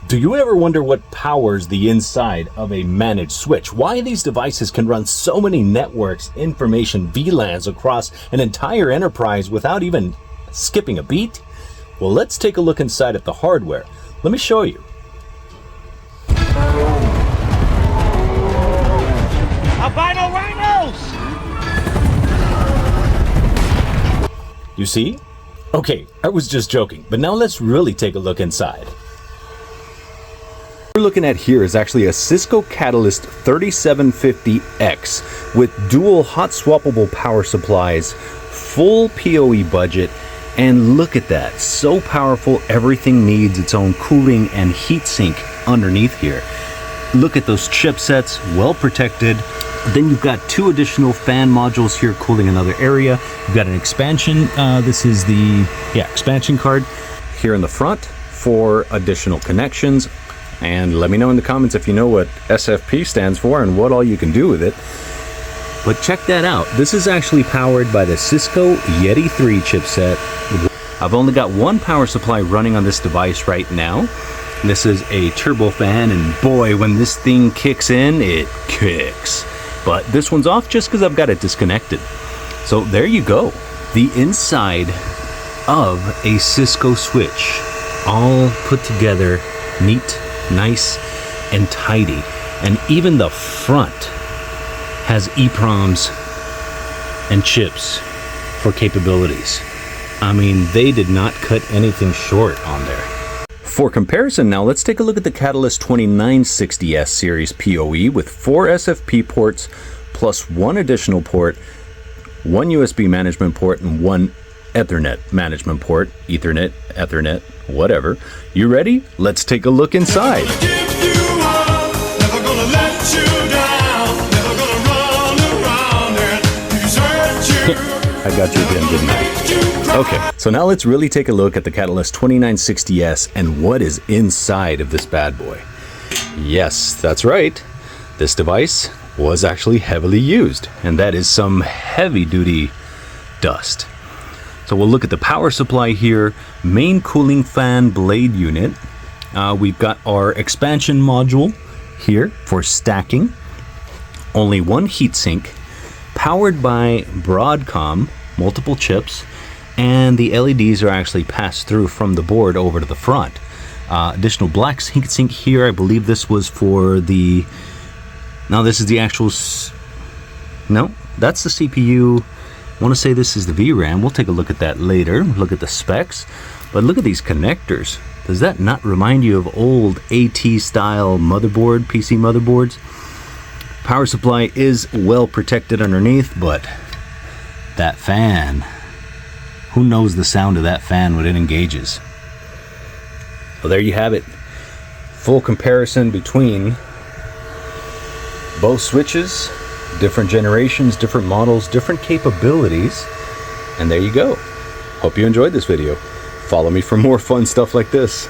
Do you ever wonder what powers the inside of a managed switch? Why these devices can run so many networks, information, VLANs across an entire enterprise without even skipping a beat? Well, let's take a look inside at the hardware. Let me show you. Albino rhinos! You see? Okay, I was just joking, but now let's really take a look inside. What we're looking at here is actually a Cisco Catalyst 3750X with dual hot swappable power supplies, full PoE budget, and look at that, so powerful everything needs its own cooling and heat sink underneath here. Look at those chipsets, well protected. Then you've got two additional fan modules here cooling another area. You've got an expansion, this is the expansion card here in the front for additional connections. And let me know in the comments if you know what SFP stands for and what all you can do with it. But check that out. This is actually powered by the Cisco Yeti 3 chipset. I've only got one power supply running on this device right now. This is a turbo fan, and boy, when this thing kicks in, it kicks. But this one's off just because I've got it disconnected. So there you go. The inside of a Cisco switch, all put together, neat, nice and tidy. And even the front has EEPROMs and chips for capabilities. I mean, they did not cut anything short on there. For comparison now, let's take a look at the Catalyst 2960S series PoE with 4 SFP ports plus 1 additional port, 1 USB management port, and 1 Ethernet management port, Ethernet, Ethernet, whatever. You ready? Let's take a look inside. I got you again, didn't I? Okay, so now let's really take a look at the Catalyst 2960S and what is inside of this bad boy. Yes, that's right. This device was actually heavily used, and that is some heavy-duty dust. So we'll look at the power supply here, main cooling fan blade unit. We've got our expansion module here for stacking. Only one heatsink, powered by Broadcom, multiple chips, and the LEDs are actually passed through from the board over to the front. Additional black heatsink here. I believe this was for the... Now this is the actual... No, that's the CPU. I want to say this is the VRAM. We'll take a look at that later. Look at the specs. But look at these connectors. Does that not remind you of old AT style motherboard, PC motherboards? Power supply is well protected underneath, but that fan, who knows the sound of that fan when it engages? Well, there you have it. Full comparison between both switches. Different generations, different models, different capabilities. And there you go. Hope you enjoyed this video. Follow me for more fun stuff like this.